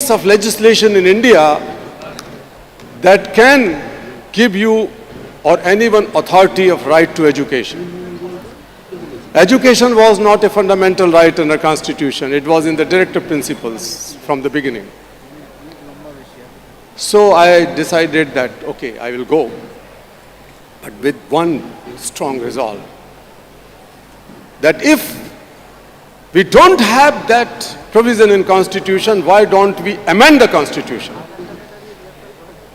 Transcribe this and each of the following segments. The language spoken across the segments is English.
of legislation in India that can give you or anyone authority of right to education. Education was not a fundamental right in the Constitution. It was in the directive principles from the beginning. So I decided that, okay, I will go, but with one strong resolve, that if we don't have that provision in Constitution, why don't we amend the Constitution?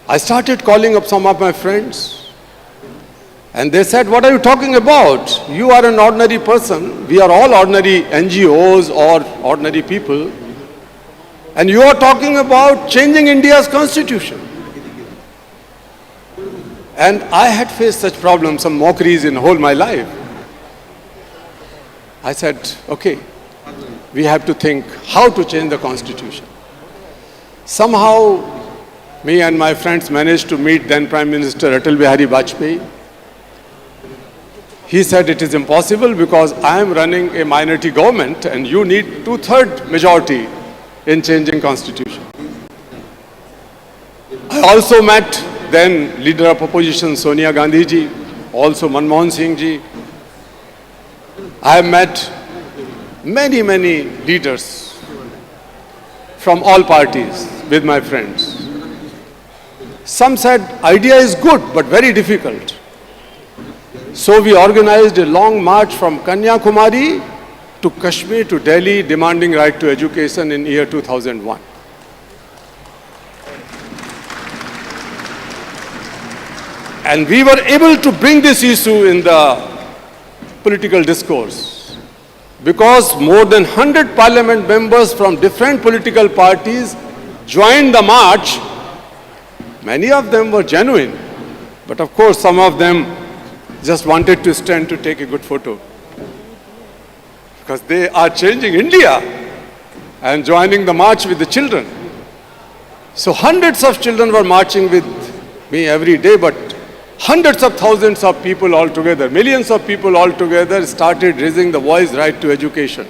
I started calling up some of my friends, and they said, what are you talking about? You are an ordinary person. We are all ordinary NGOs or ordinary people. And you are talking about changing India's constitution. And I had faced such problems, some mockeries in whole my life. I said, okay, we have to think how to change the constitution. Somehow, me and my friends managed to meet then Prime Minister Atal Bihari Vajpayee. He said it is impossible because I am running a minority government and you need 2/3 majority in changing constitution. I also met then leader of opposition Sonia Gandhi ji, also Manmohan Singh ji. I have met many leaders from all parties with my friends. Some said idea is good but very difficult. So we organized a long march from Kanyakumari to Kashmir to Delhi demanding right to education in year 2001. And we were able to bring this issue in the political discourse because more than 100 parliament members from different political parties joined the march. Many of them were genuine, but of course some of them just wanted to stand to take a good photo because they are changing India and joining the march with the children. So hundreds of children were marching with me every day, but hundreds of thousands of people altogether, millions of people altogether started raising the voice right to education.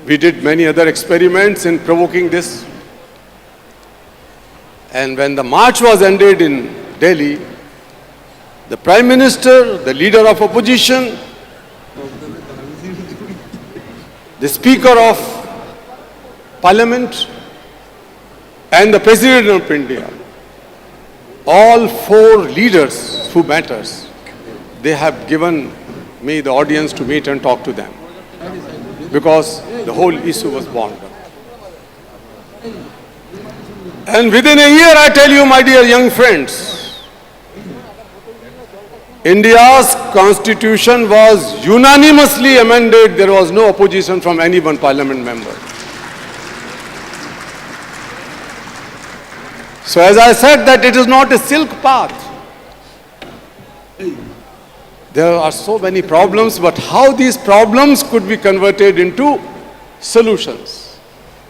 We did many other experiments in provoking this. And when the march was ended in Delhi, the Prime Minister, the leader of opposition, the Speaker of Parliament, and the President of India, all four leaders who met us, they have given me the audience to meet and talk to them because the whole issue was born. And within a year, I tell you, my dear young friends, India's constitution was unanimously amended. There was no opposition from any one parliament member. So as I said that it is not a silk path. There are so many problems, but how these problems could be converted into solutions.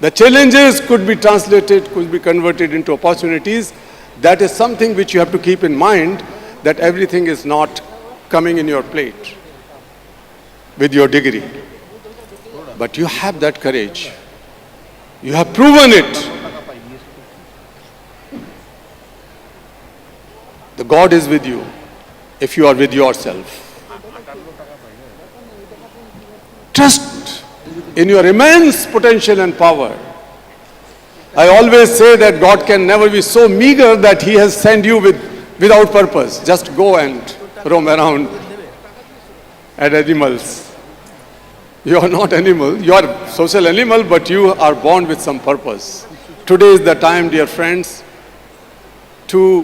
The challenges could be translated, could be converted into opportunities. That is something which you have to keep in mind, that everything is not coming in your plate with your degree. But you have that courage. You have proven it. The God is with you if you are with yourself. Trust in your immense potential and power. I always say that God can never be so meager that He has sent you without purpose. Just go and roam around at animals. You are not animal. You are a social animal, but you are born with some purpose. Today is the time, dear friends, to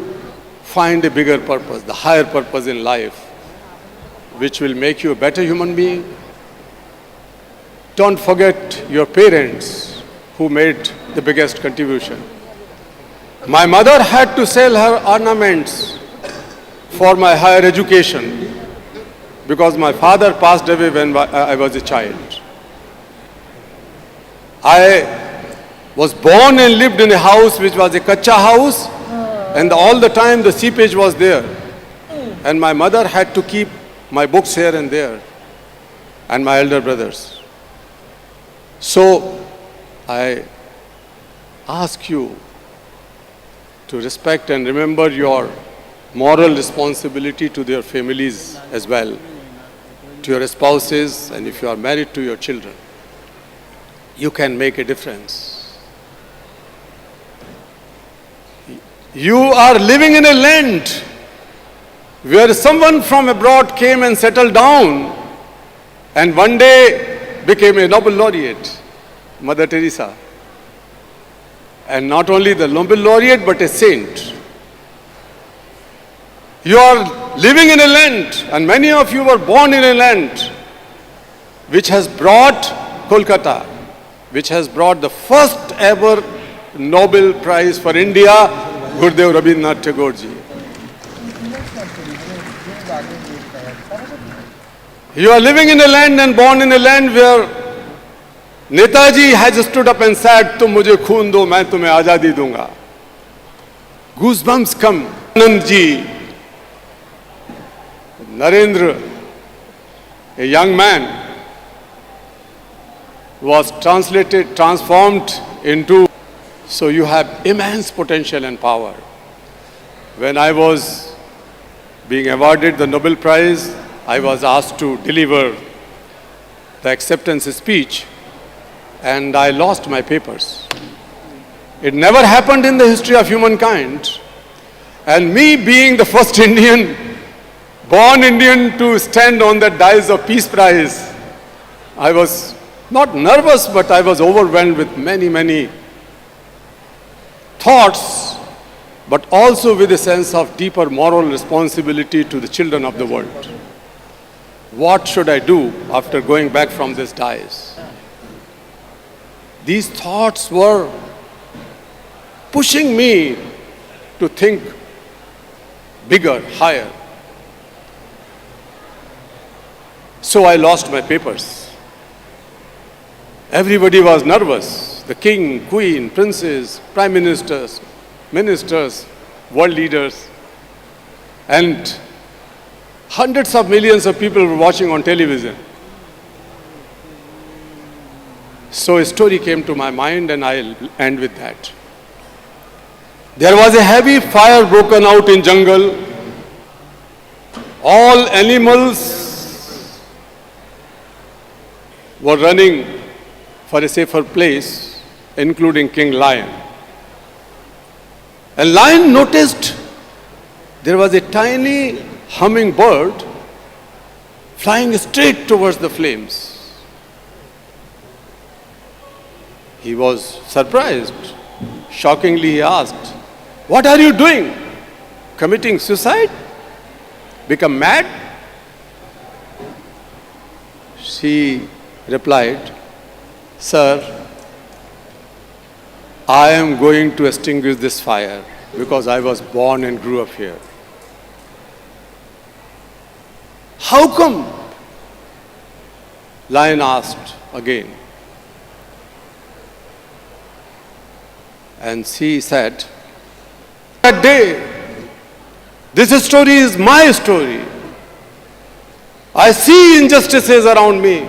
find a bigger purpose, the higher purpose in life, which will make you a better human being. Don't forget your parents who made the biggest contribution. My mother had to sell her ornaments for my higher education because my father passed away when I was a child. I was born and lived in a house which was a kacha house, and all the time the seepage was there. And my mother had to keep my books here and there, and my elder brothers. So I ask you to respect and remember your moral responsibility to their families as well, to your spouses, and if you are married, to your children. You can make a difference. You are living in a land where someone from abroad came and settled down and one day became a Nobel laureate, Mother Teresa. And not only the Nobel laureate, but a saint. You are living in a land, and many of you were born in a land which has brought Kolkata, which has brought the first ever Nobel Prize for India, Gurudev Rabindranath Tagore ji. You are living in a land and born in a land where Netaji has stood up and said, "Tum mujhe khoon do, main tumhe azadi dunga." Goosebumps come. Anand ji, Narendra, a young man, was transformed into. So you have immense potential and power. When I was being awarded the Nobel Prize, I was asked to deliver the acceptance speech, and I lost my papers. It never happened in the history of humankind. And me being the first Indian, born Indian, to stand on the dais of Peace Prize, I was not nervous, but I was overwhelmed with many thoughts, but also with a sense of deeper moral responsibility to the children of the world. What should I do after going back from this dais? These thoughts were pushing me to think bigger, higher. So I lost my papers. Everybody was nervous. The king, queen, princes, prime ministers, ministers, world leaders, and hundreds of millions of people were watching on television. So a story came to my mind, and I'll end with that. There was a heavy fire broken out in jungle. All animals were running for a safer place, including King Lion. A lion noticed there was a tiny hummingbird flying straight towards the flames. He was surprised. Shockingly, he asked, "What are you doing? Committing suicide? Become mad?" She replied, "Sir, I am going to extinguish this fire because I was born and grew up here." "How come?" Lion asked again. And she said, "That day, this story is my story. I see injustices around me.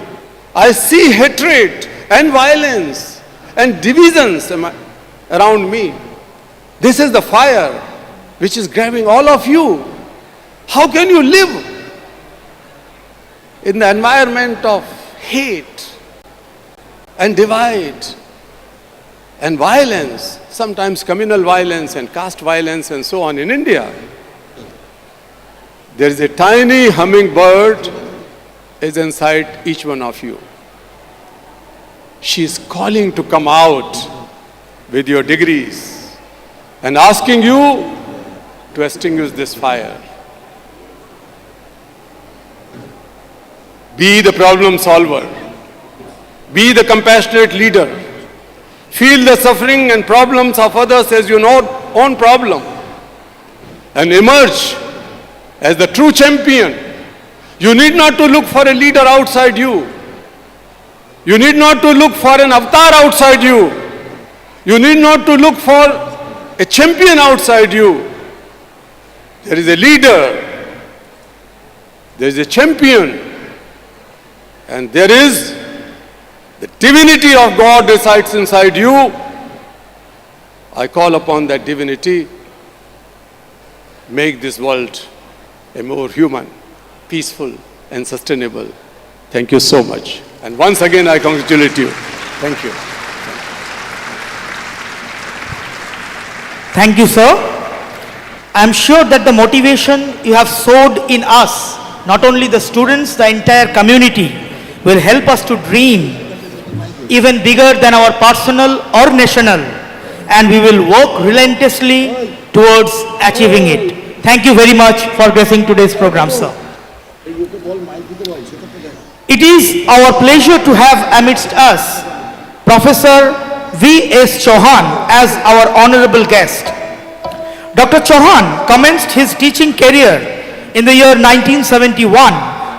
I see hatred and violence and divisions around me. This is the fire which is grabbing all of you. How can you live in the environment of hate and divide and violence, sometimes communal violence and caste violence and so on in India? There is a tiny hummingbird is inside each one of you. She is calling to come out with your degrees and asking you to extinguish this fire. Be the problem solver. Be the compassionate leader. Feel the suffering and problems of others as your own problem, and emerge as the true champion. You need not to look for a leader outside you. You need not to look for an avatar outside you. You need not to look for a champion outside you. There is a leader. There is a champion. And there is the divinity of God resides inside you. I call upon that divinity, make this world a more human, peaceful, and sustainable. Thank you so much. And once again, I congratulate you. Thank you. Thank you, sir. I am sure that the motivation you have sowed in us, not only the students, the entire community, will help us to dream even bigger than our personal or national, and we will work relentlessly towards achieving it. Thank you very much for gracing today's program, sir. It is our pleasure to have amidst us Professor V.S. Chauhan as our honorable guest. Dr. Chauhan commenced his teaching career in the year 1971,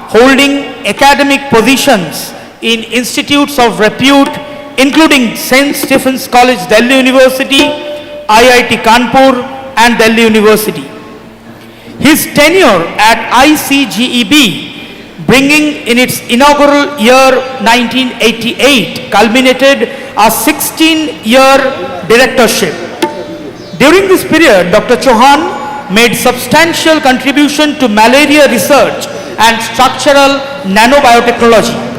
holding academic positions in institutes of repute including St. Stephen's College, Delhi University, IIT Kanpur and Delhi University. His tenure at ICGEB, bringing in its inaugural year 1988, culminated a 16-year directorship. During this period, Dr. Chauhan made substantial contribution to malaria research and structural nanobiotechnology.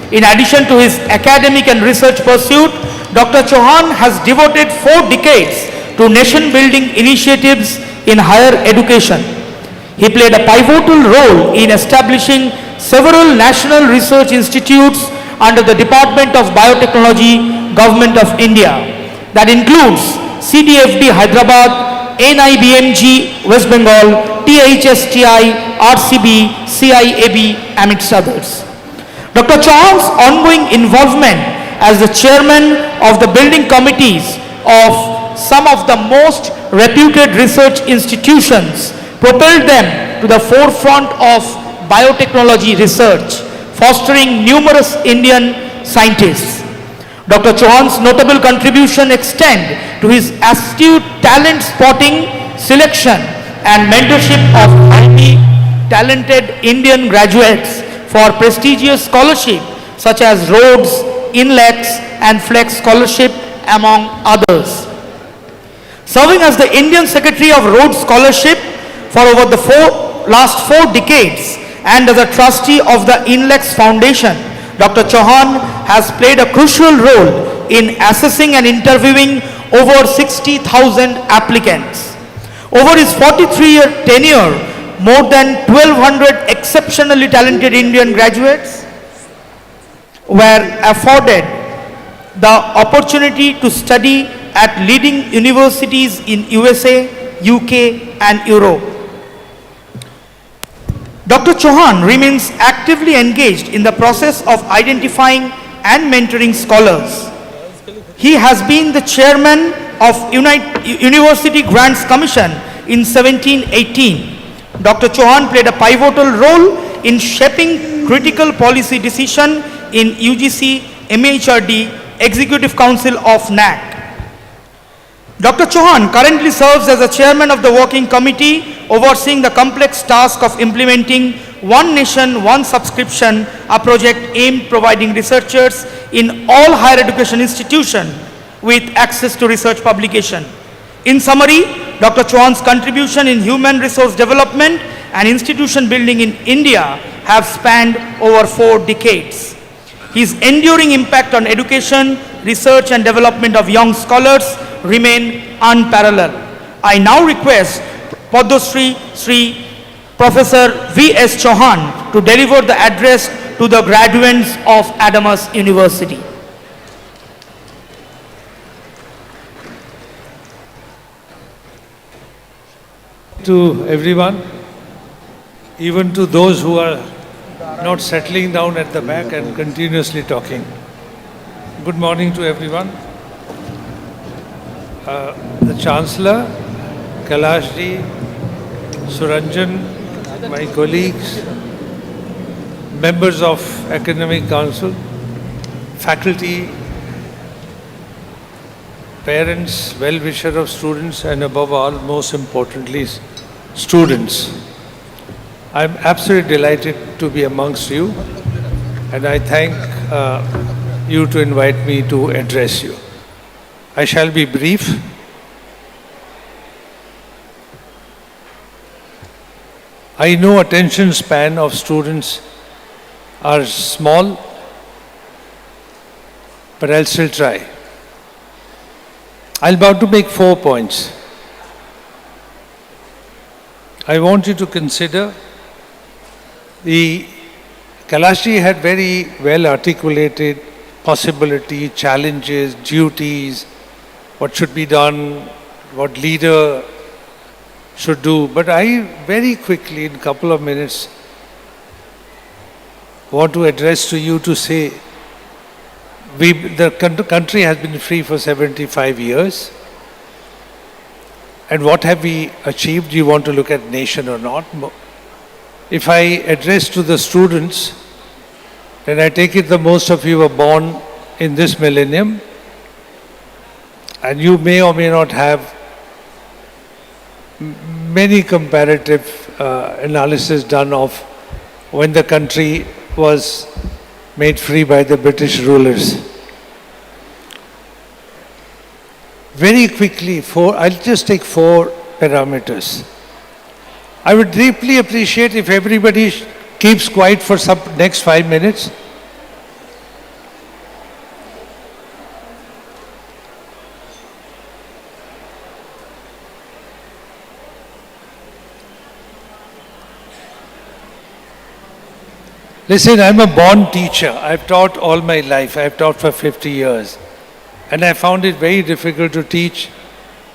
In addition to his academic and research pursuit, Dr. Chauhan has devoted 4 decades to nation-building initiatives in higher education. He played a pivotal role in establishing several national research institutes under the Department of Biotechnology, Government of India. That includes CDFD Hyderabad, NIBMG West Bengal, THSTI, RCB, CIAB, amidst others. Dr. Chauhan's ongoing involvement as the chairman of the building committees of some of the most reputed research institutions propelled them to the forefront of biotechnology research, fostering numerous Indian scientists. Dr. Chauhan's notable contribution extend to his astute talent spotting, selection and mentorship of highly talented Indian graduates for prestigious scholarship such as Rhodes, INLEX and Flex Scholarship among others. Serving as the Indian Secretary of Rhodes Scholarship for over the last 4 decades and as a trustee of the INLEX Foundation, Dr. Chauhan has played a crucial role in assessing and interviewing over 60,000 applicants. Over his 43-year tenure, more than 1,200 exceptionally talented Indian graduates were afforded the opportunity to study at leading universities in USA, UK and Europe. Dr. Chauhan remains actively engaged in the process of identifying and mentoring scholars. He has been the chairman of University Grants Commission in 1718. Dr. Chauhan played a pivotal role in shaping critical policy decision in UGC MHRD Executive Council of NAC. Dr. Chauhan currently serves as the chairman of the working committee overseeing the complex task of implementing One Nation, One Subscription, a project aimed providing researchers in all higher education institutions with access to research publication. In summary, Dr. Chauhan's contribution in human resource development and institution building in India have spanned over 4 decades. His enduring impact on education, research and development of young scholars remain unparalleled. I now request Padma Shri Professor V.S. Chauhan to deliver the address to the graduates of Adamas University. To everyone, even to those who are not settling down at the back and continuously talking. Good morning to everyone. The Chancellor, Kailashji, Suranjan, my colleagues, members of Academic Council, faculty, parents, well-wisher of students, and above all, most importantly, students. I'm absolutely delighted to be amongst you, and I thank you to invite me to address you. I shall be brief. I know attention span of students are small, but I'll still try. I'm about to make 4 points. I want you to consider the Kalashi had very well articulated possibility, challenges, duties, what should be done, what leader should do. But I very quickly, in a couple of minutes, want to address to you to say, the country has been free for 75 years. And what have we achieved? You want to look at nation or not? If I address to the students, then I take it the most of you were born in this millennium, and you may or may not have many comparative analysis done of when the country was made free by the British rulers. Very quickly, I'll just take 4 parameters. I would deeply appreciate if everybody keeps quiet for some next 5 minutes. Listen, I'm a born teacher. I've taught all my life. I've taught for 50 years. And I found it very difficult to teach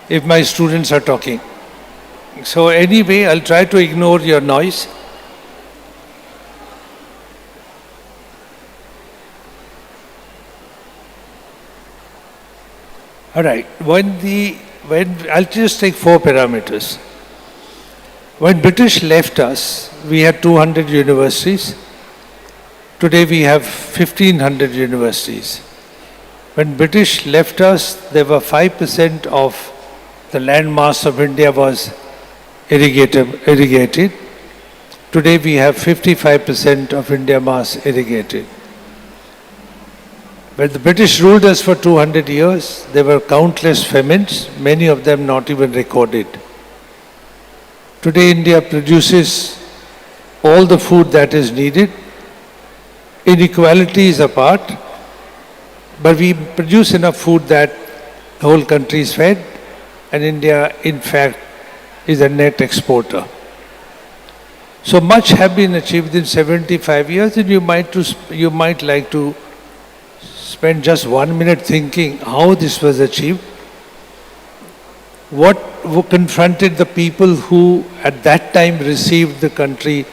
if my students are talking. So anyway, I'll try to ignore your noise. All right. I'll just take 4 parameters. When British left us, we had 200 universities. Today we have 1,500 universities. When British left us, there were 5% of the land mass of India was irrigated. Today we have 55% of India mass irrigated. When the British ruled us for 200 years, there were countless famines, many of them not even recorded. Today India produces all the food that is needed. Inequality is apart, but we produce enough food that the whole country is fed, and India, in fact, is a net exporter. So much have been achieved in 75 years, and you might like to spend just 1 minute thinking how this was achieved. What confronted the people who at that time received the country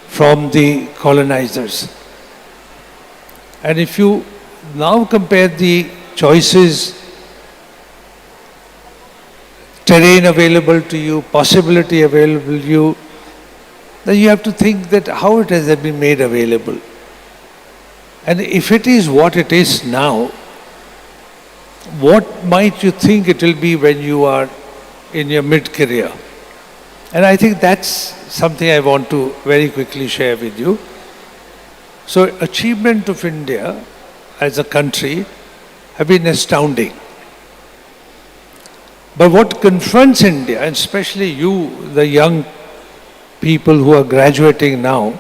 from the colonizers? And if you now compare the choices, terrain available to you, possibility available to you, then you have to think that how it has been made available. And if it is what it is now, what might you think it will be when you are in your mid-career? And I think that's something I want to very quickly share with you. So achievement of India as a country have been astounding. But what confronts India, and especially you, the young people who are graduating now,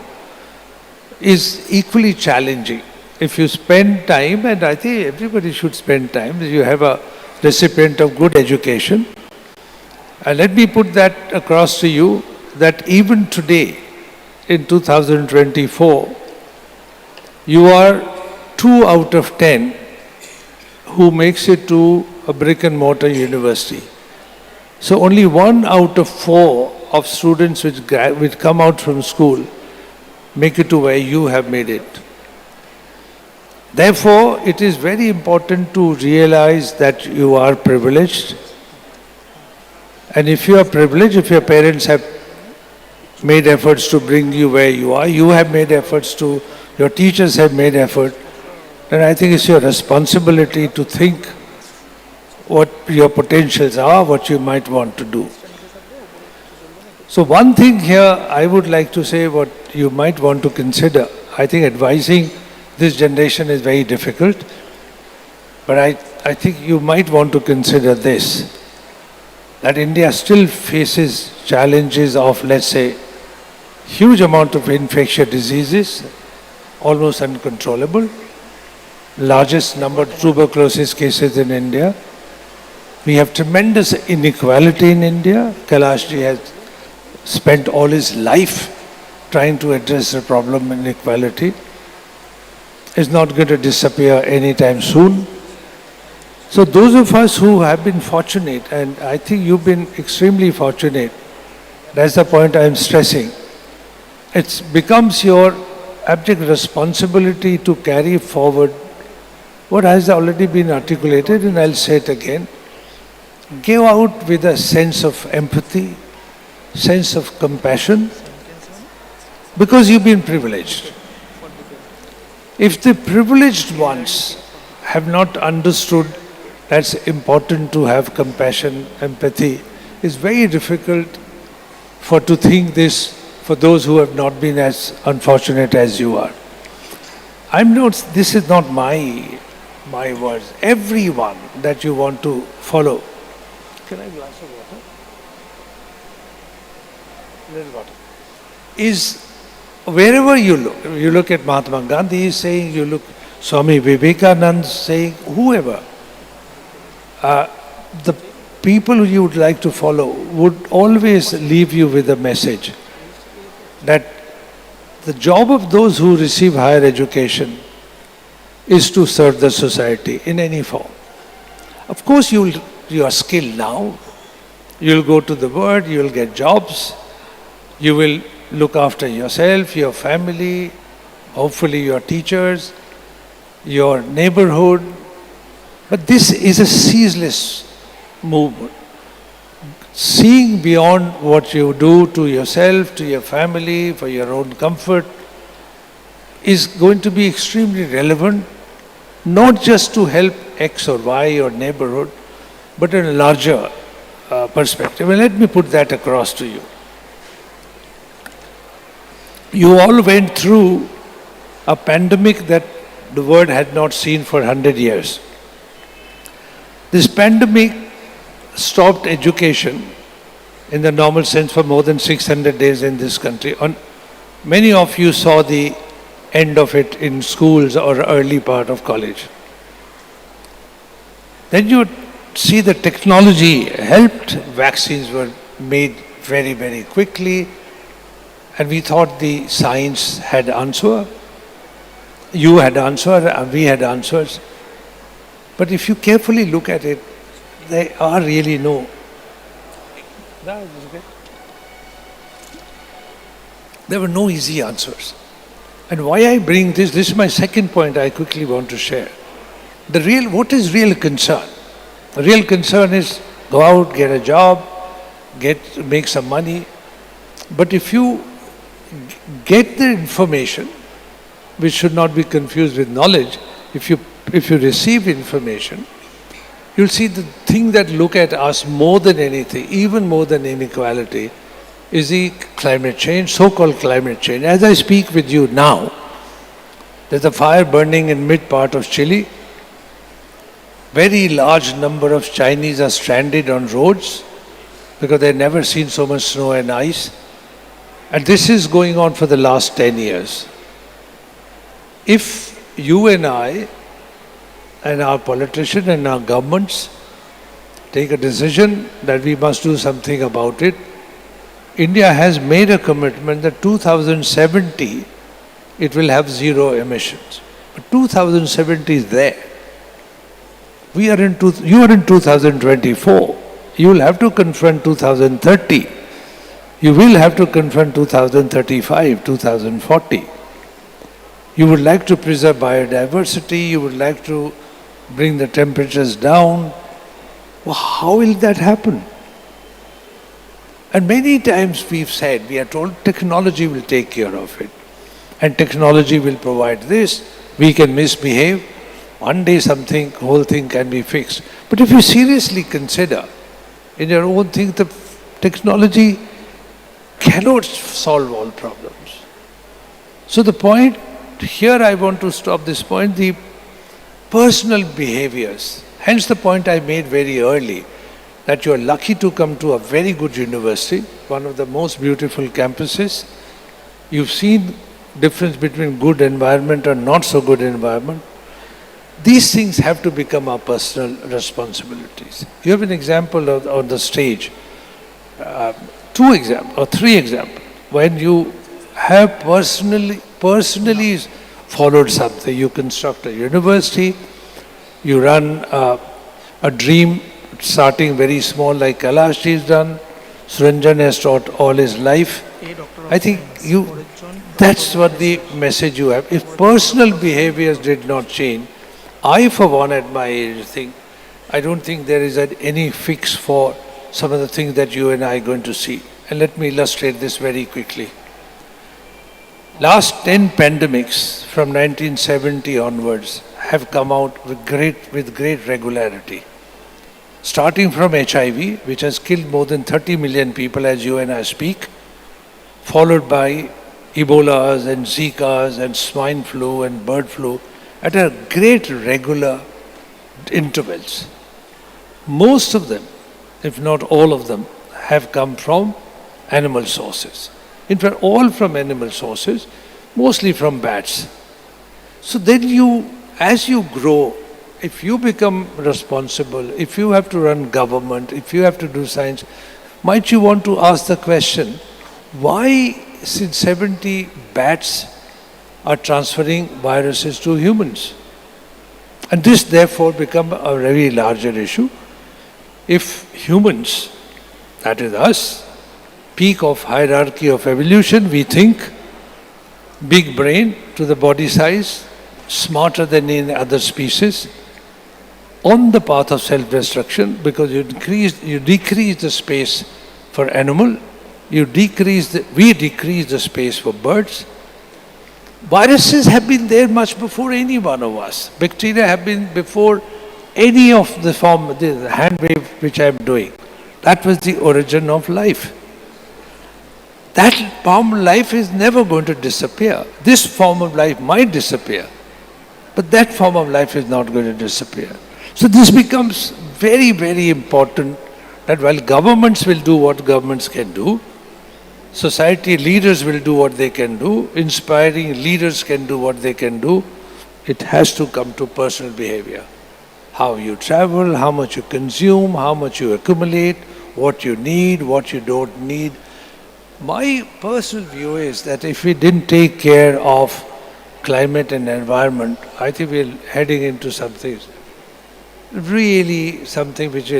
is equally challenging. If you spend time, and I think everybody should spend time, you have a recipient of good education. And let me put that across to you, that even today, in 2024, you are 2 out of 10 who makes it to a brick and mortar university. So only 1 out of 4 of students which come out from school make it to where you have made it. Therefore, it is very important to realize that you are privileged. And if you are privileged, if your parents have made efforts to bring you where you are, you have made efforts to, your teachers have made effort, then I think it's your responsibility to think what your potentials are, what you might want to do. So one thing here I would like to say what you might want to consider. I think advising this generation is very difficult, but I think you might want to consider this, that India still faces challenges of, let's say, huge amount of infectious diseases, almost uncontrollable, largest number of tuberculosis cases in India. We have tremendous inequality in India. Kailashji has spent all his life trying to address the problem of inequality. It's not going to disappear anytime soon. So those of us who have been fortunate, and I think you've been extremely fortunate, that's the point I'm stressing. It becomes your abject responsibility to carry forward what has already been articulated, and I'll say it again. Go out with a sense of empathy, sense of compassion, because you've been privileged. If the privileged ones have not understood that's important to have compassion, empathy, it's very difficult to think this for those who have not been as unfortunate as you are. This is not my words. Everyone that you want to follow. Can I have a glass of water? Little water. Is wherever you look at Mahatma Gandhi is saying, you look Swami Vivekananda saying, whoever, the people who you would like to follow would always leave you with a message that the job of those who receive higher education is to serve the society in any form. Of course, you are skilled now. You'll go to the world, you'll get jobs, you will look after yourself, your family, hopefully your teachers, your neighborhood. But this is a ceaseless movement. Seeing beyond what you do to yourself, to your family, for your own comfort, is going to be extremely relevant, not just to help X or Y or neighborhood, but in a larger perspective. And let me put that across to you. You all went through a pandemic that the world had not seen for 100 years. This pandemic stopped education in the normal sense for more than 600 days in this country. Many of you saw the end of it in schools or early part of college. Then you see the technology helped. Vaccines were made very, very quickly. And we thought the science had answer. You had answer, and we had answers. But if you carefully look at it, there are really no. There were no easy answers. And why I bring this is my second point I quickly want to share. What is real concern? The real concern is go out, get a job, make some money. But if you get the information, which should not be confused with knowledge, if you receive information, you'll see the thing that look at us more than anything, even more than inequality, is the climate change, so-called climate change. As I speak with you now, there's a fire burning in mid-part of Chile. Very large number of Chinese are stranded on roads because they've never seen so much snow and ice. And this is going on for the last 10 years. If you and I and our politicians and our governments take a decision that we must do something about it, India has made a commitment that 2070 it will have zero emissions. But 2070 is there. You are in 2024. You will have to confront 2030. You will have to confront 2035, 2040. You would like to preserve biodiversity, you would like to bring the temperatures down. Well, how will that happen? And many times we are told technology will take care of it. And technology will provide this, we can misbehave. One day whole thing can be fixed. But if you seriously consider in your own thing, the technology cannot solve all problems. So the point, here I want to stop this point, the personal behaviors. Hence the point I made very early, that you are lucky to come to a very good university, one of the most beautiful campuses, You've seen difference between good environment and not so good environment. These things have to become our personal responsibilities. You have an example on the stage, two examples or three examples. When you have personally followed something, you construct a university, you run a dream starting very small like Kailash has done, Suranjan has taught all his life. I think that's what the message you have. If personal behaviors did not change, I for one at my age I don't think there is any fix for some of the things that you and I are going to see. And let me illustrate this very quickly. Last 10 pandemics from 1970 onwards have come out with great regularity. Starting from HIV, which has killed more than 30 million people as you and I speak, followed by Ebolas and Zikas and swine flu and bird flu at a great regular intervals. Most of them, if not all of them, have come from animal sources. In fact, all from animal sources, mostly from bats. So then as you grow, if you become responsible, if you have to run government, if you have to do science, might you want to ask the question, why since 70 bats are transferring viruses to humans? And this therefore become a very larger issue. If humans, that is us, peak of hierarchy of evolution, we think, big brain to the body size, smarter than any other species, on the path of self-destruction, because you decrease the space for animal, we decrease the space for birds. Viruses have been there much before any one of us. Bacteria have been before any of the hand wave which I am doing. That was the origin of life. That form of life is never going to disappear. This form of life might disappear, but that form of life is not going to disappear. So this becomes very, very important that while governments will do what governments can do, society leaders will do what they can do, inspiring leaders can do what they can do, it has to come to personal behavior. How you travel, how much you consume, how much you accumulate, what you need, what you don't need. My personal view is that if we didn't take care of climate and environment, I think we're heading into something which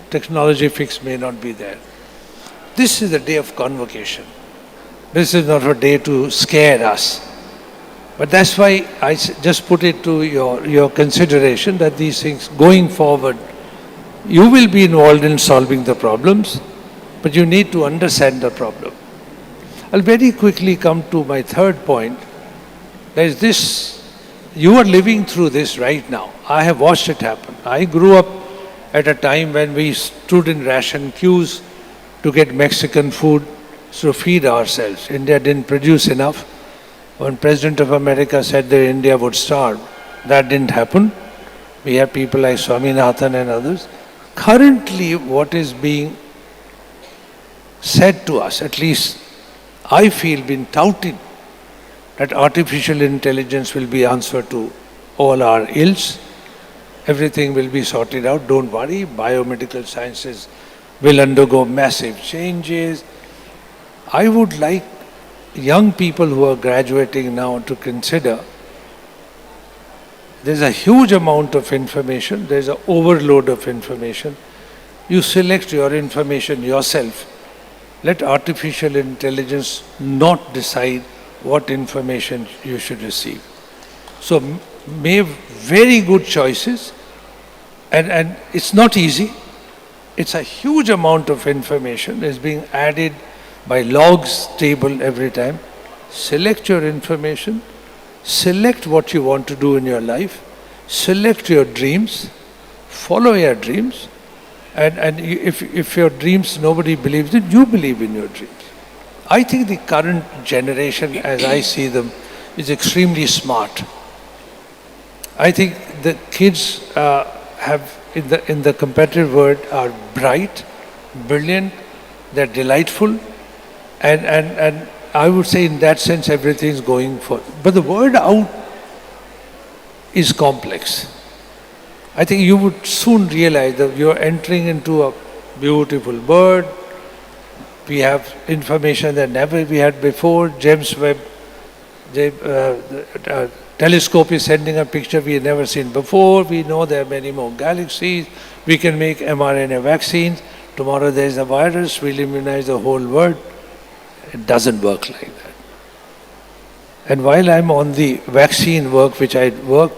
technology fix may not be there. This is a day of convocation. This is not a day to scare us. But that's why I just put it to your consideration that these things going forward, you will be involved in solving the problems, but you need to understand the problem. I'll very quickly come to my third point. There is this, you are living through this right now. I have watched it happen. I grew up at a time when we stood in ration queues to get Mexican food to feed ourselves. India didn't produce enough. When President of America said that India would starve, that didn't happen. We have people like Swaminathan and others. Currently, what is being said to us, at least I feel been touted, that artificial intelligence will be answer to all our ills. Everything will be sorted out. Don't worry. Biomedical sciences will undergo massive changes. I would like young people who are graduating now to consider there's a huge amount of information, there's an overload of information. You select your information yourself. Let artificial intelligence not decide what information you should receive. So make very good choices, and it's not easy. It's a huge amount of information is being added by logs table every time. Select your information, select what you want to do in your life, select your dreams, follow your dreams, and if your dreams nobody believes in, you believe in your dreams. I think the current generation, as I see them, is extremely smart. I think the kids in the competitive world are bright, brilliant, they're delightful, and I would say in that sense everything is going for. But the word out is complex. I think you would soon realize that you're entering into a beautiful world. We have information that never we had before. James Webb telescope is sending a picture we had never seen before. We know there are many more galaxies. We can make mRNA vaccines. Tomorrow there is a virus, we'll immunize the whole world. It doesn't work like that. And while I'm on the vaccine work, which I work,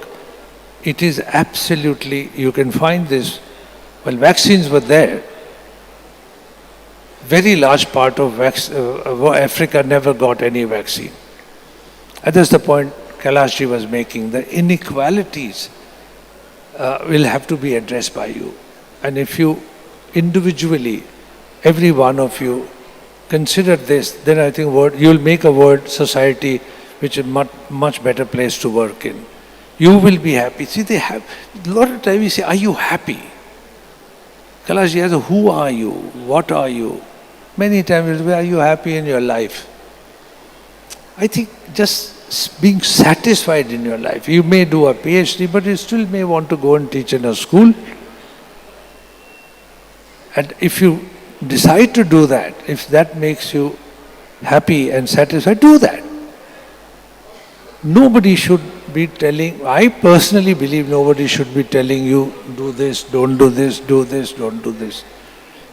it is absolutely, you can find this, well, vaccines were there. Very large part of Africa never got any vaccine. And that's the point Kailash was making. The inequalities will have to be addressed by you. And if you individually, every one of you, consider this, then I think you'll make a world society which is much better place to work in. You will be happy. See, they have, a lot of times we say, are you happy? Kailash asks, who are you? What are you? Many times we'll say, are you happy in your life? I think just being satisfied in your life. You may do a PhD, but you still may want to go and teach in a school. And if you decide to do that, if that makes you happy and satisfied, do that. Nobody should be telling, I personally believe nobody should be telling you, do this, don't do this, do this, don't do this.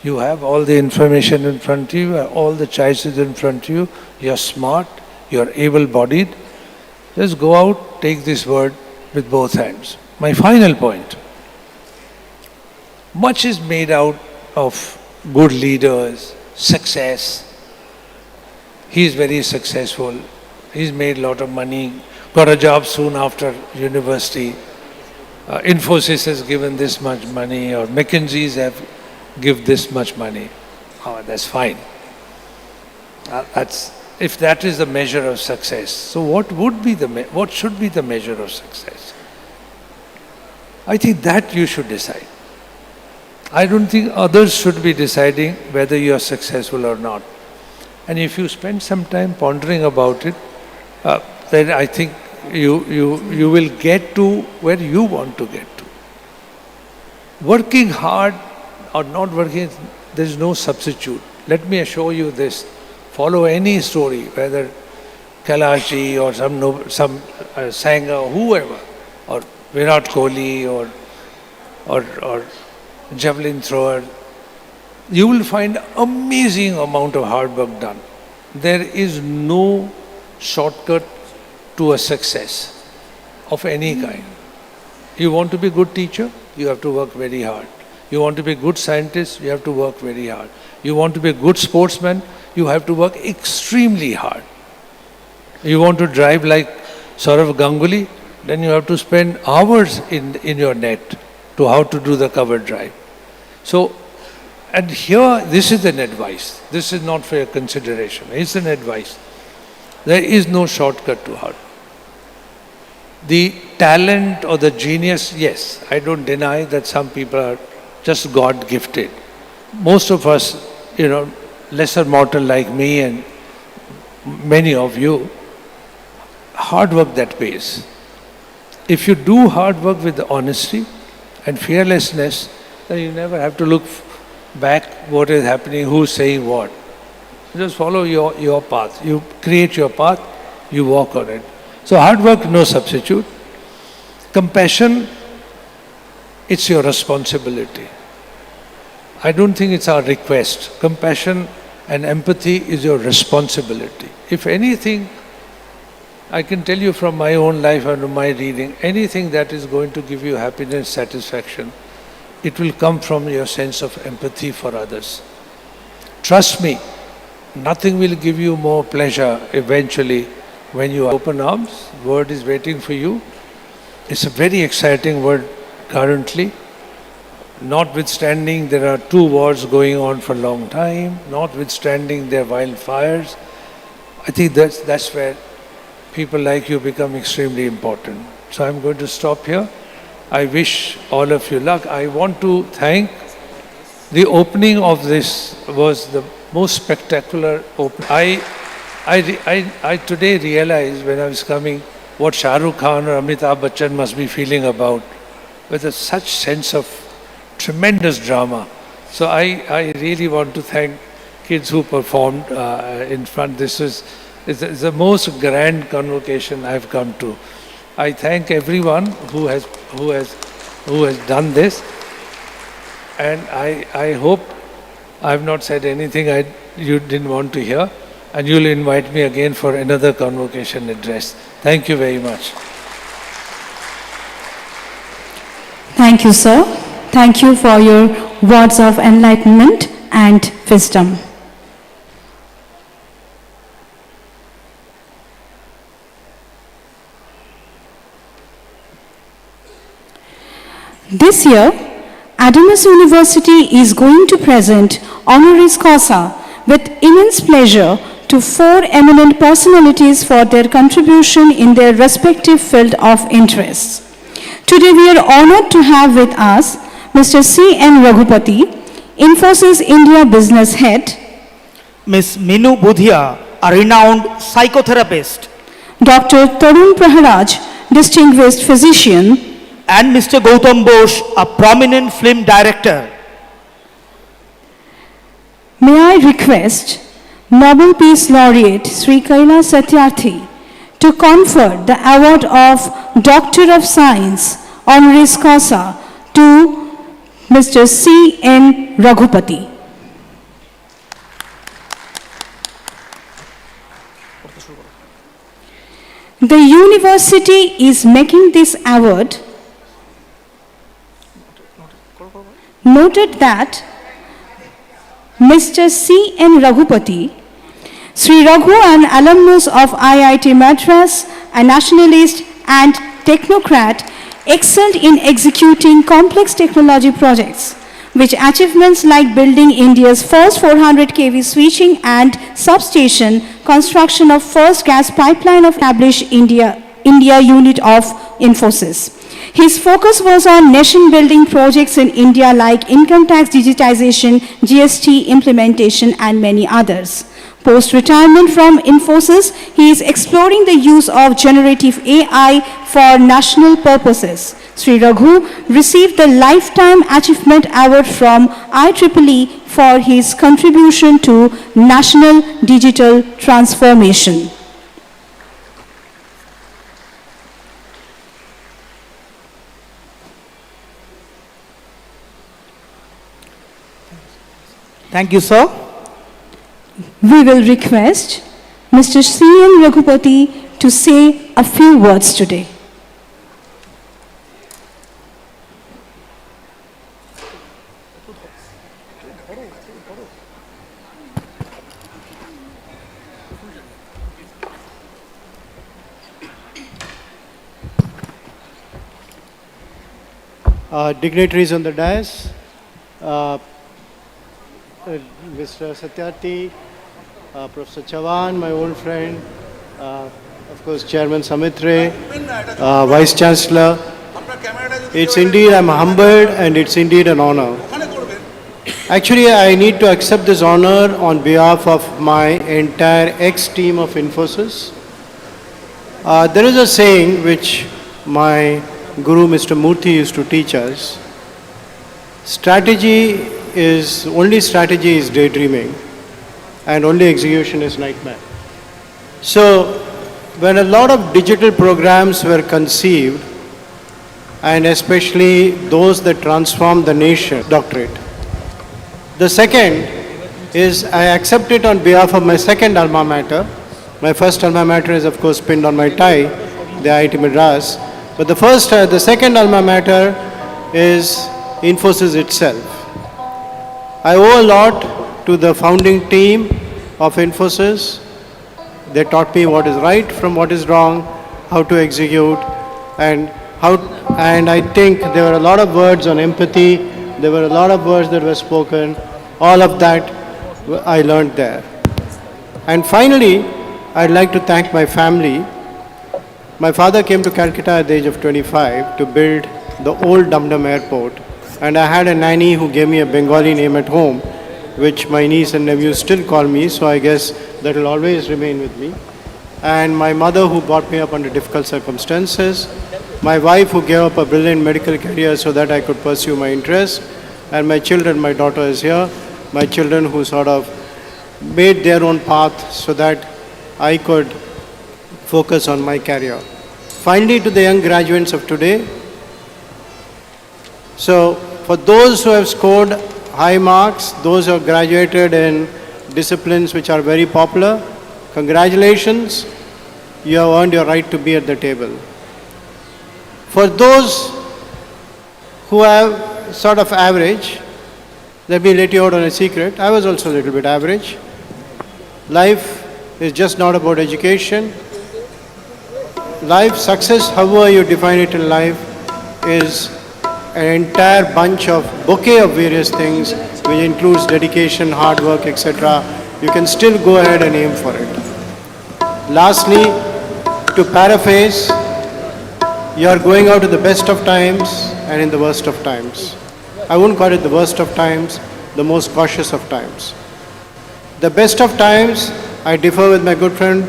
You have all the information in front of you, all the choices in front of you, you're smart, you're able-bodied. Just go out, take this word with both hands. My final point. Much is made out of good leaders, success. He is very successful. He's made a lot of money, got a job soon after university. Infosys has given this much money, or McKinsey's have given this much money. Oh, that's fine. If that is the measure of success, so what should be the measure of success? I think that you should decide. I don't think others should be deciding whether you are successful or not. And if you spend some time pondering about it, then I think you will get to where you want to get to. Working hard or not working, there is no substitute. Let me assure you this. Follow any story, whether Kailash or some Sanger, whoever, or Virat Kohli or javelin thrower, you will find amazing amount of hard work done. There is no shortcut to a success of any kind. You want to be a good teacher, you have to work very hard. You want to be a good scientist, you have to work very hard. You want to be a good sportsman, you have to work extremely hard. You want to drive like Saurav Ganguly, then you have to spend hours in your net to how to do the cover drive. So, and here, this is an advice. This is not for your consideration. It's an advice. There is no shortcut to hard. The talent or the genius, yes, I don't deny that some people are just God gifted. Most of us, lesser mortal like me and many of you, hard work that pays. If you do hard work with honesty and fearlessness, then you never have to look back what is happening, who's saying what. Just follow your path. You create your path, you walk on it. So hard work, no substitute. Compassion, it's your responsibility. I don't think it's our request. Compassion and empathy is your responsibility. If anything, I can tell you from my own life and my reading, anything that is going to give you happiness, satisfaction, it will come from your sense of empathy for others. Trust me, nothing will give you more pleasure eventually when you open arms. Word is waiting for you. It's a very exciting word currently. Notwithstanding, there are 2 wars going on for a long time. Notwithstanding, there are wildfires. I think that's where people like you become extremely important. So I'm going to stop here. I wish all of you luck. I want to thank the opening of this was the most spectacular opening. I today realized when I was coming what Shah Rukh Khan or Amitabh Bachchan must be feeling about, with such sense of tremendous drama. So I really want to thank kids who performed in front. This is the most grand convocation I've come to. I thank everyone who has done this, and I hope I've not said anything you didn't want to hear, and you'll invite me again for another convocation address. Thank you very much. Thank you, sir. Thank you for your words of enlightenment and wisdom. This year, Adamas University is going to present honoris causa with immense pleasure to 4 eminent personalities for their contribution in their respective field of interests. Today we are honored to have with us Mr. C.N. Raghupati, Infosys India Business Head, Ms. Minu Budhia, a renowned psychotherapist, Dr. Tarun Praharaj, Distinguished Physician, and Mr. Gautam Bose, a prominent film director. May I request Nobel Peace Laureate Sri Kaila Satyarthi to confer the award of Doctor of Science honoris causa to Mr. C.N. Raghupati. The university is making this award. Noted that Mr. C.N. Raghupati, Sri Raghu, an alumnus of IIT Madras, a nationalist and technocrat, excelled in executing complex technology projects, which achievements like building India's first 400 kV switching and substation, construction of first gas pipeline of established India unit of Infosys. His focus was on nation-building projects in India like income tax digitization, GST implementation, and many others. Post-retirement from Infosys, he is exploring the use of generative AI for national purposes. Sri Raghu received the Lifetime Achievement Award from IEEE for his contribution to national digital transformation. Thank you, sir. We will request Mr. C.N. Raghupati to say a few words today. Dignitaries on the dais, Mr. Satyarthi, Professor Chavan, my old friend, of course Chairman Samitre, Vice Chancellor. It's indeed, I'm humbled and it's indeed an honor. Actually, I need to accept this honor on behalf of my entire ex-team of Infosys. There is a saying which my Guru Mr. Murthy used to teach us. Only strategy is daydreaming and only execution is nightmare. So when a lot of digital programs were conceived, and especially those that transform the nation, doctorate. The second is I accept it on behalf of my second alma mater. My first alma mater is of course pinned on my tie, the IIT Madras. But the second alma mater is Infosys itself. I owe a lot to the founding team of Infosys. They taught me what is right from what is wrong, how to execute, and I think there were a lot of words on empathy, there were a lot of words that were spoken, all of that I learned there. And finally, I'd like to thank my family. My father came to Calcutta at the age of 25 to build the old Dum Dum airport, and I had a nanny who gave me a Bengali name at home, which my niece and nephews still call me, so I guess that will always remain with me. And my mother, who brought me up under difficult circumstances. My wife, who gave up a brilliant medical career so that I could pursue my interests. And my children, my daughter is here. My children who sort of made their own path so that I could focus on my career. Finally, to the young graduates of today, so for those who have scored high marks, those who have graduated in disciplines which are very popular, congratulations, you have earned your right to be at the table. For those who have sort of average, let me let you out on a secret, I was also a little bit average. Life is just not about education. Life, success, however you define it in life, is an entire bunch of bouquet of various things which includes dedication, hard work, etc. You can still go ahead and aim for it. Lastly, to paraphrase, you are going out in the best of times and in the worst of times. I wouldn't call it the worst of times, the most cautious of times. The best of times, I differ with my good friend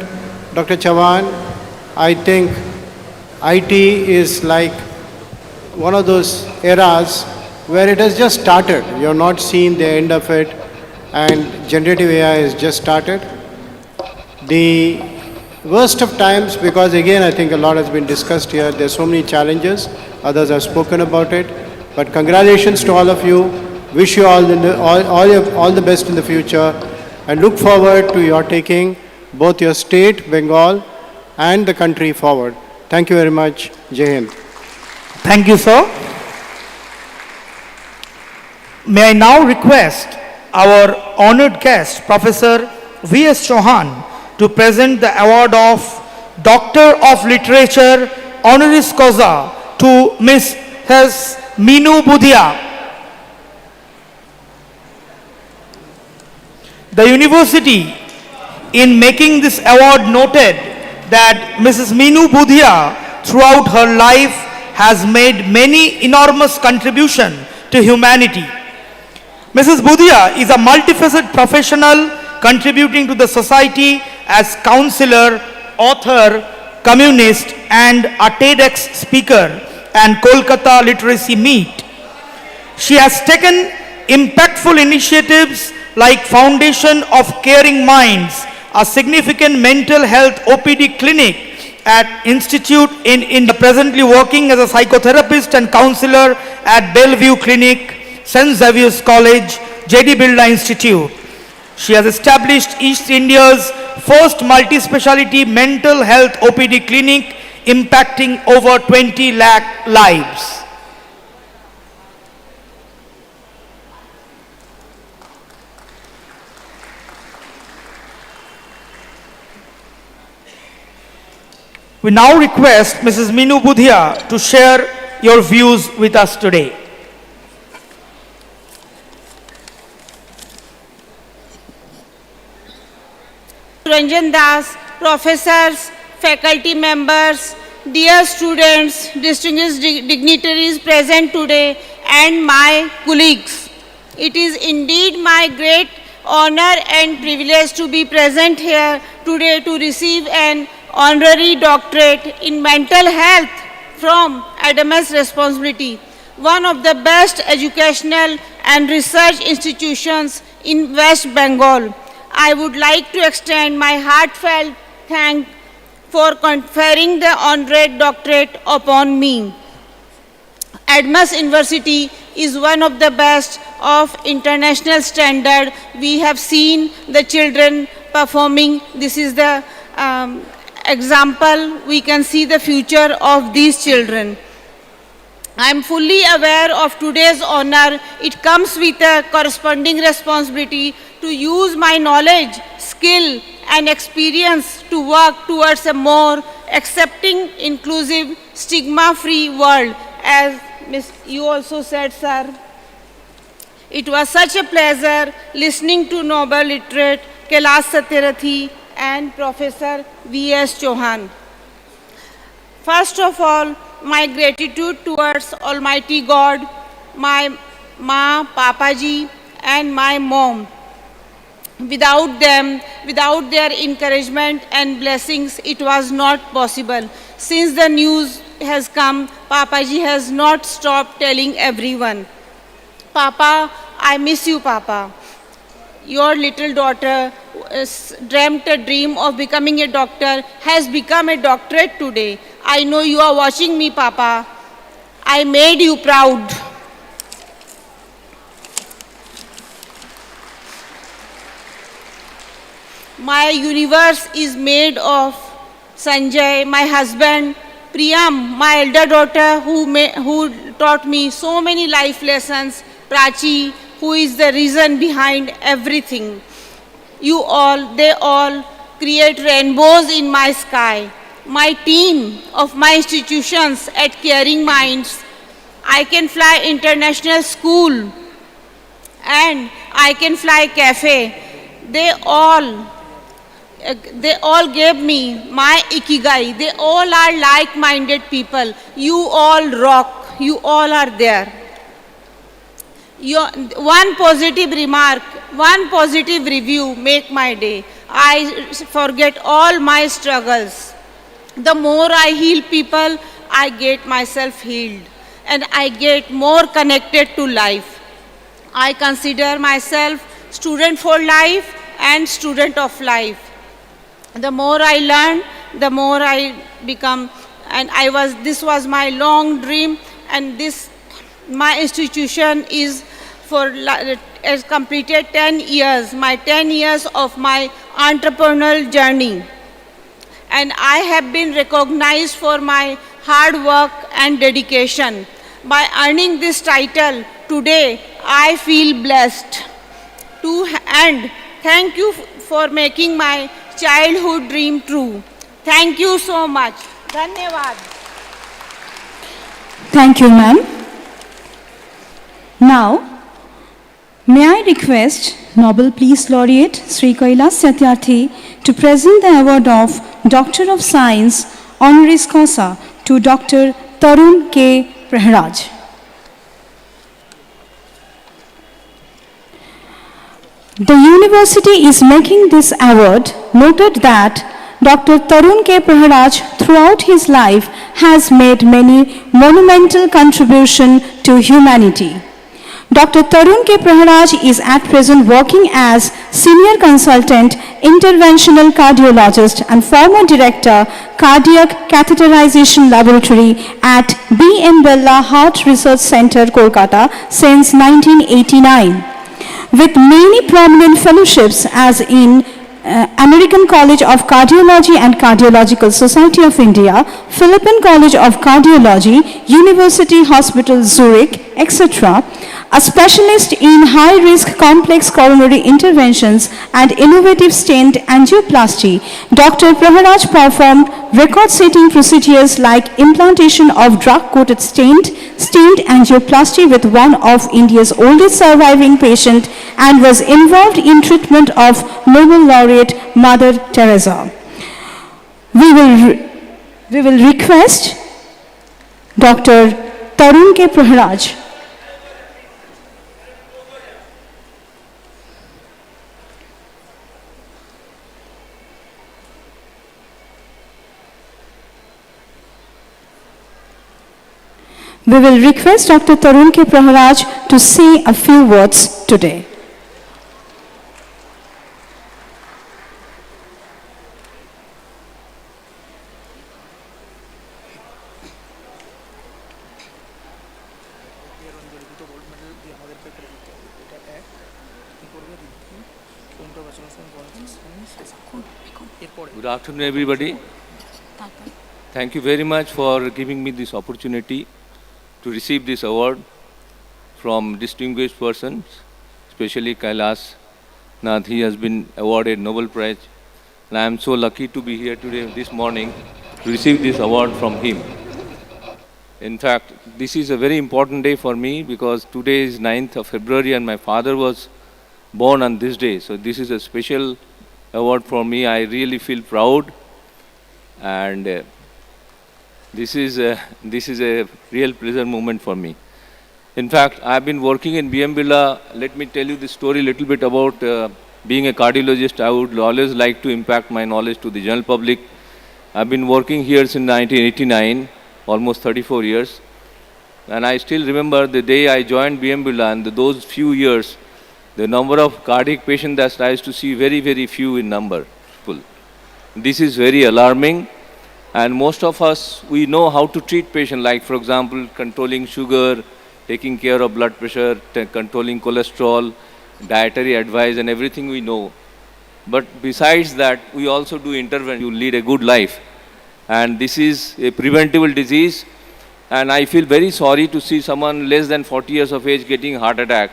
Dr. Chavan. I think IT is like one of those eras where it has just started. You have not seen the end of it, and generative AI has just started. The worst of times, because again I think a lot has been discussed here, there are so many challenges, others have spoken about it, but congratulations to all of you, wish you all the best in the future, and look forward to your taking both your state, Bengal, and the country forward. Thank you very much. Jai Hind. Thank you, sir. May I now request our honored guest, Professor V.S. Chauhan, to present the award of Doctor of Literature honoris causa to Ms. Meenu Budhia. The university, in making this award, noted that Mrs. Meenu Budhia, throughout her life, has made many enormous contribution to humanity. Mrs. Budhia is a multifaceted professional contributing to the society as counselor, author, communist, and a TEDx speaker and Kolkata Literacy Meet. She has taken impactful initiatives like Foundation of Caring Minds, a significant mental health OPD clinic at Institute in presently working as a psychotherapist and counselor at Bellevue Clinic, St. Xavier's College, J.D. Birla Institute. She has established East India's first multi-speciality mental health OPD clinic, impacting over 20 lakh lives. We now request Mrs. Meenu Budhia to share your views with us today. Ranjan Das, professors, faculty members, dear students, distinguished dignitaries present today, and my colleagues. It is indeed my great honor and privilege to be present here today to receive an honorary doctorate in mental health from Adamas Responsibility, one of the best educational and research institutions in West Bengal. I would like to extend my heartfelt thanks for conferring the honorary doctorate upon me. Adamas University is one of the best of international standard. We have seen the children performing. This is the example. We can see the future of these children. I am fully aware of today's honor. It comes with a corresponding responsibility to use my knowledge, skill, and experience to work towards a more accepting, inclusive, stigma-free world. As you also said, sir, it was such a pleasure listening to Nobel literate Kailash Satyarthi and Professor V.S. Chauhan. First of all, my gratitude towards Almighty God, my Ma, Papa ji, and my mom Without them, without their encouragement and blessings, it was not possible. Since the news has come, Papaji has not stopped telling everyone, Papa, I miss you, Papa. Your little daughter dreamt a dream of becoming a doctor, has become a doctorate today. I know you are watching me, Papa. I made you proud. My universe is made of Sanjay, my husband, Priyam, my elder daughter who taught me so many life lessons, Prachi, who is the reason behind everything. You all, they all create rainbows in my sky. My team of my institutions at Caring Minds, I Can Fly International School and I Can Fly Cafe, they all gave me my ikigai. They all are like-minded people. You all rock. You all are there. One positive remark, one positive review make my day. I forget all my struggles. The more I heal people, I get myself healed. And I get more connected to life. I consider myself student for life and student of life. The more I learn, the more I become, and this was my long dream, and my institution has completed 10 years, my 10 years of my entrepreneurial journey. And I have been recognized for my hard work and dedication. By earning this title today, I feel blessed. And thank you for making my childhood dream true. Thank you so much. Dhanyavad. Thank you, ma'am. Now, may I request Nobel Peace Laureate Sri Kailas Satyarthi to present the award of Doctor of Science honoris causa to Dr. Tarun K. Praharaj. The university is making this award noted that Dr. Tarun K. Praharaj throughout his life has made many monumental contributions to humanity. Dr. Tarun K. Praharaj is at present working as Senior Consultant Interventional Cardiologist and former Director Cardiac Catheterization Laboratory at B.M. Birla Heart Research Center, Kolkata since 1989. With many prominent fellowships as in American College of Cardiology and Cardiological Society of India, Philippine College of Cardiology, University Hospital Zurich, etc., a specialist in high-risk complex coronary interventions and innovative stent angioplasty, Dr. Praharaj performed record-setting procedures like implantation of drug-coated stent angioplasty with one of India's oldest surviving patient and was involved in treatment of Nobel laureate Mother Teresa. We will request Dr. Tarun K. Praharaj. We will request Dr. Tarun K. Praharaj to say a few words today. Good afternoon, everybody. Thank you very much for giving me this opportunity to receive this award from distinguished persons, especially Kailas Nath. He has been awarded Nobel Prize, and I am so lucky to be here today, this morning, to receive this award from him. In fact, this is a very important day for me because today is 9th of February and my father was born on this day. So this is a special award for me. I really feel proud, and this is a real pleasure moment for me. In fact, I have been working in B.M. Birla. Let me tell you the story a little bit about being a cardiologist, I would always like to impact my knowledge to the general public. I've been working here since 1989, almost 34 years. And I still remember the day I joined BM Birla, and those few years, the number of cardiac patients that I used to see very, very few in number. This is very alarming. And most of us, we know how to treat patients, like, for example, controlling sugar, taking care of blood pressure, controlling cholesterol, dietary advice, and everything we know. But besides that, we also do intervention to lead a good life. And this is a preventable disease. And I feel very sorry to see someone less than 40 years of age getting heart attack,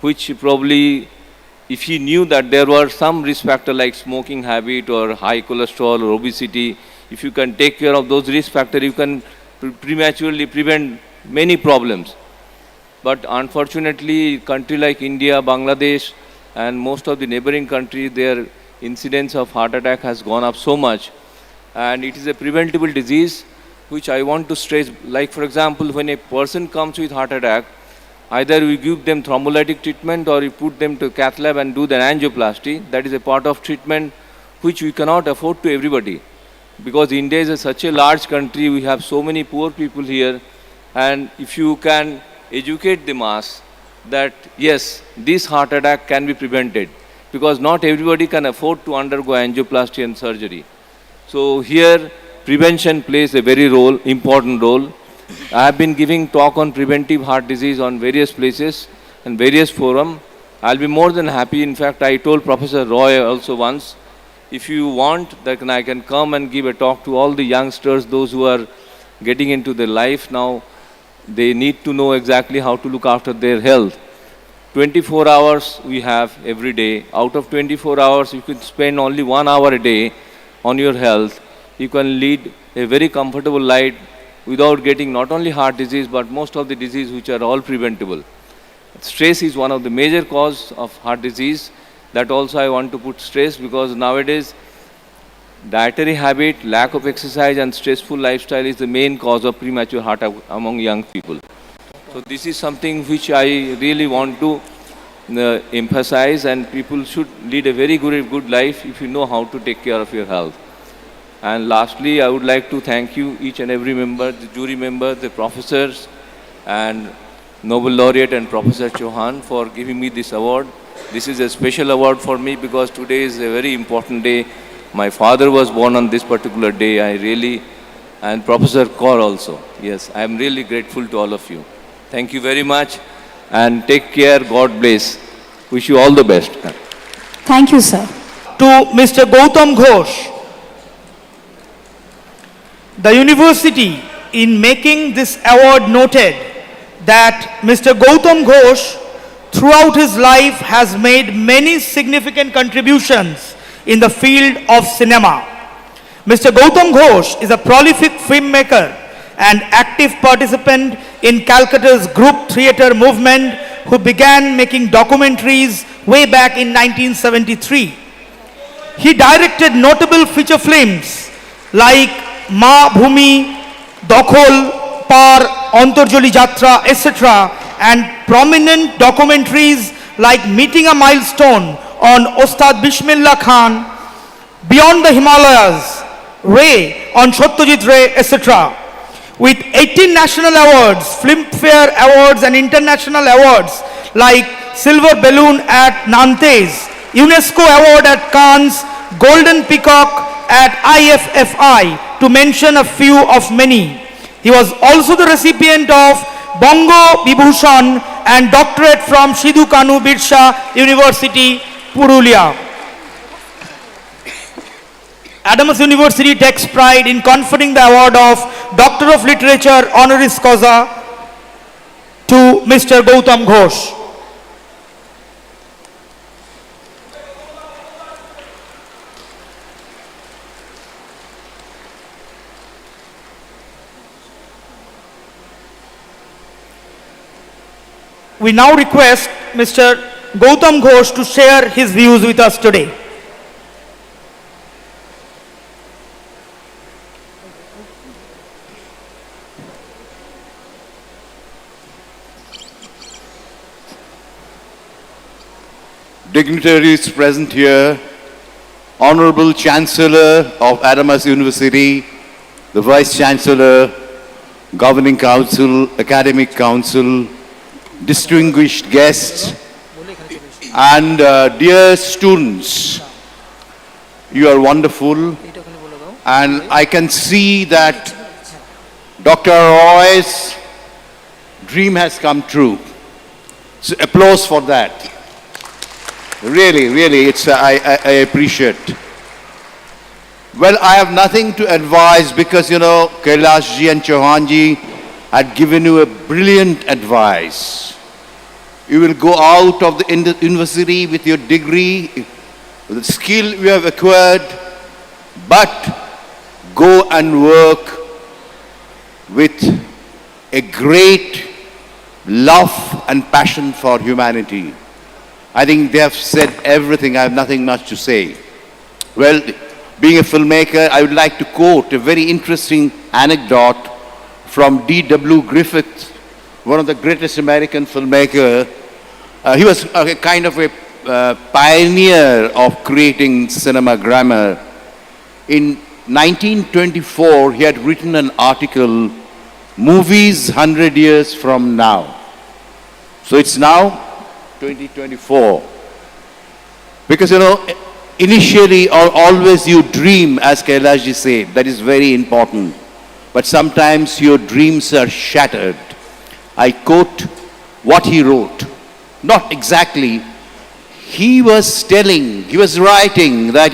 which probably, if he knew that there were some risk factor like smoking habit or high cholesterol or obesity, if you can take care of those risk factors, you can prematurely prevent many problems. But unfortunately, country like India, Bangladesh, and most of the neighboring countries, their incidence of heart attack has gone up so much. And it is a preventable disease, which I want to stress. Like, for example, when a person comes with heart attack, either we give them thrombolytic treatment or we put them to cath lab and do the angioplasty. That is a part of treatment which we cannot afford to everybody. Because India is such a large country, we have so many poor people here. And if you can educate the mass that, yes, this heart attack can be prevented. Because not everybody can afford to undergo angioplasty and surgery. So here, prevention plays a very important role. I have been giving talk on preventive heart disease on various places and various forums. I'll be more than happy. In fact, I told Professor Roy also once, if you want, that I can come and give a talk to all the youngsters, those who are getting into their life now. They need to know exactly how to look after their health. 24 hours we have every day. Out of 24 hours, you could spend only 1 hour a day on your health. You can lead a very comfortable life without getting not only heart disease, but most of the disease which are all preventable. Stress is one of the major cause of heart disease. That also I want to put stress, because nowadays dietary habit, lack of exercise and stressful lifestyle is the main cause of premature heart attack among young people. So this is something which I really want to emphasize, and people should lead a very good life if you know how to take care of your health. And lastly, I would like to thank you, each and every member, the jury member, the professors, and Nobel laureate and Professor Chauhan for giving me this award. This is a special award for me because today is a very important day. My father was born on this particular day. And Professor Kaur also. Yes, I am really grateful to all of you. Thank you very much and take care. God bless. Wish you all the best. Thank you, sir. To Mr. Gautam Ghosh, the university, in making this award, noted that Mr. Gautam Ghosh, throughout his life, has made many significant contributions in the field of cinema. Mr. Gautam Ghosh is a prolific filmmaker and active participant in Calcutta's group theatre movement, who began making documentaries way back in 1973. He directed notable feature films like Ma Bhumi, Dokhol, Par, Antarjali Jatra, etc. and prominent documentaries like Meeting a Milestone on Ostad Bismillah Khan, Beyond the Himalayas, Ray on Satyajit Ray, etc. With 18 national awards, Filmfare awards and international awards like Silver Balloon at Nantes, UNESCO Award at Cannes, Golden Peacock at IFFI, to mention a few of many. He was also the recipient of Bongo Vibhushan and doctorate from Sidhu Kanu Birsa University, Purulia. Adamas University takes pride in conferring the award of Doctor of Literature honoris causa to Mr. Gautam Ghosh. We now request Mr. Gautam Ghosh to share his views with us today. dignitaries present here, Honorable Chancellor of Adamas University, the Vice Chancellor, Governing Council, Academic Council, distinguished guests, and dear students, you are wonderful, and I can see that Dr. Roy's dream has come true. So applause for that. Really, it's I appreciate. Well, I have nothing to advise because, Kailash ji and Chauhan ji had given you a brilliant advice. You will go out of the university with your degree, with the skill you have acquired, but go and work with a great love and passion for humanity. I think they have said everything. I have nothing much to say. Well, being a filmmaker, I would like to quote a very interesting anecdote from D.W. Griffith, one of the greatest American filmmakers. He was a kind of a pioneer of creating cinema grammar. In 1924, he had written an article, Movies 100 Years From Now. So it's now 2024. Because, initially or always you dream, as Kailash ji said, that is very important. But sometimes your dreams are shattered. I quote what he wrote. Not exactly. He was writing that,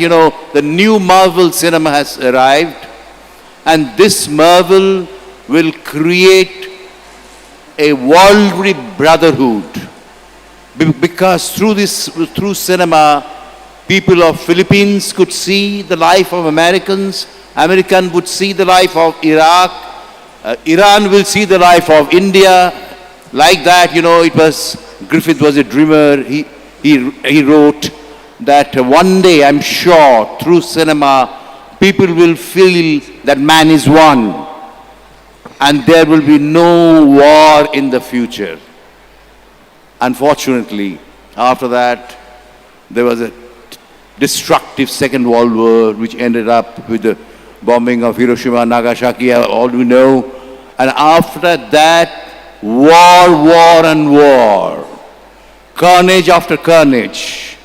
the new Marvel cinema has arrived, and this Marvel will create a worldly brotherhood. Because through cinema, people of Philippines could see the life of Americans, American would see the life of Iraq, Iran will see the life of India. Like that, Griffith was a dreamer. He wrote that one day, I'm sure, through cinema, people will feel that man is one, and there will be no war in the future. Unfortunately, after that, there was a destructive Second World War, which ended up with the bombing of Hiroshima and Nagasaki, all we know. And after that, war, carnage after carnage.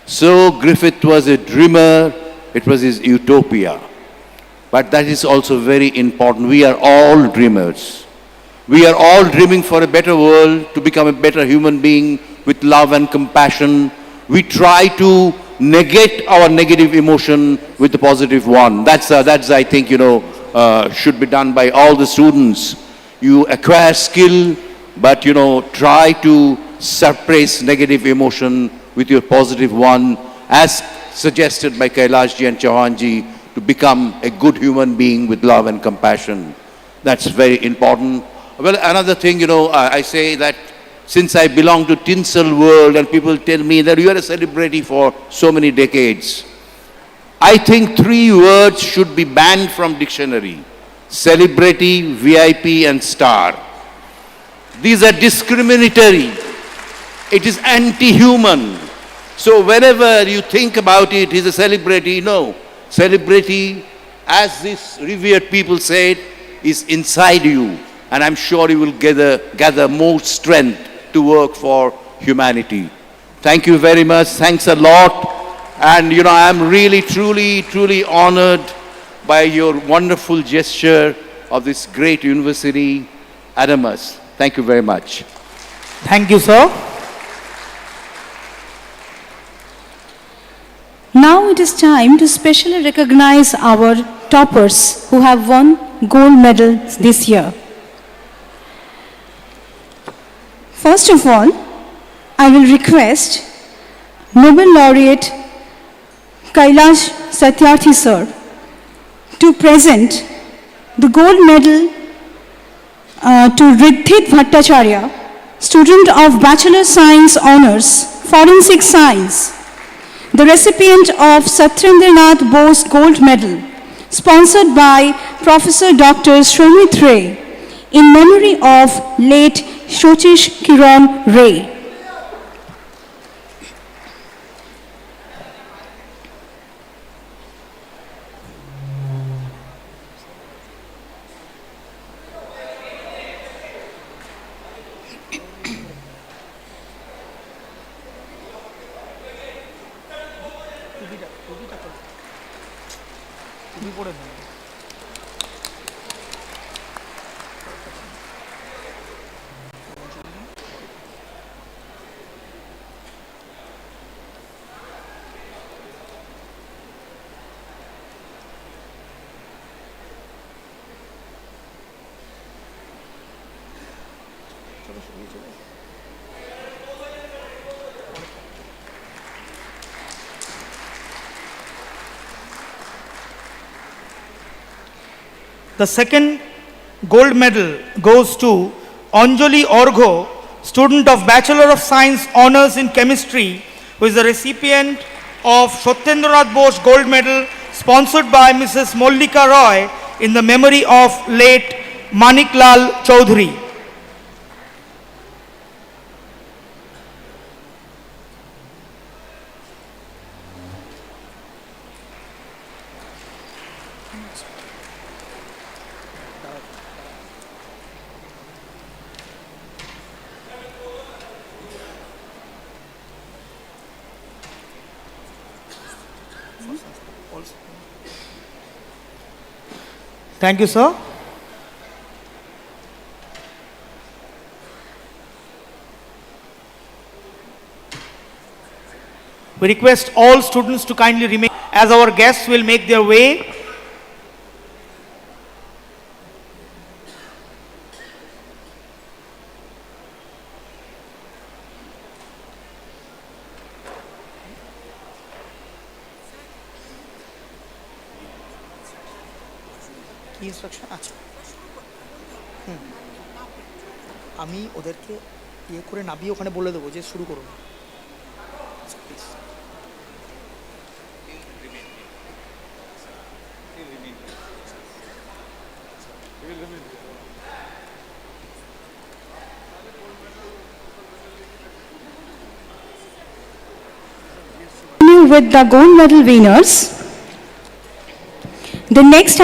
So Griffith was a dreamer, it was his utopia. But that is also very important. We are all dreamers. We are all dreaming for a better world, to become a better human being with love and compassion. We try to negate our negative emotion with the positive one. That's I think, should be done by all the students. You acquire skill, but, try to suppress negative emotion with your positive one, as suggested by Kailash ji and Chauhan ji, to become a good human being with love and compassion. That's very important. Well, another thing, I say that since I belong to tinsel world and people tell me that you are a celebrity for so many decades, I think 3 words should be banned from dictionary: celebrity, VIP, and star. These are discriminatory. It is anti-human. So whenever you think about it, he's a celebrity. No. Celebrity, as these revered people said, is inside you. And I'm sure you will gather more strength to work for humanity. Thank you very much. Thanks a lot. And, I'm really, truly honored by your wonderful gesture of this great university, Adamas. Thank you very much. Thank you, sir. Now it is time to specially recognize our toppers who have won gold medals this year. First of all, I will request Nobel laureate Kailash Satyarthi sir to present the gold medal to Riddhit Bhattacharya, student of Bachelor Science Honours, Forensic Science, the recipient of Satyendranath Bose Gold Medal, sponsored by Professor Dr. Shromit Ray, in memory of late Shochish Kiran Ray. The second gold medal goes to Anjali Orgho, student of Bachelor of Science Honours in Chemistry, who is the recipient of Satyendranath Bose Gold Medal sponsored by Mrs. Mollika Roy in the memory of late Maniklal Chaudhary. Thank you, sir. We request all students to kindly remain as our guests will make their way. কি instruction আচ্ছা আমি ওদেরকে ইয়ে করে নাবিয়ে ওখানে বলে দেবো যে শুরু করুন With the gold medal winners, the next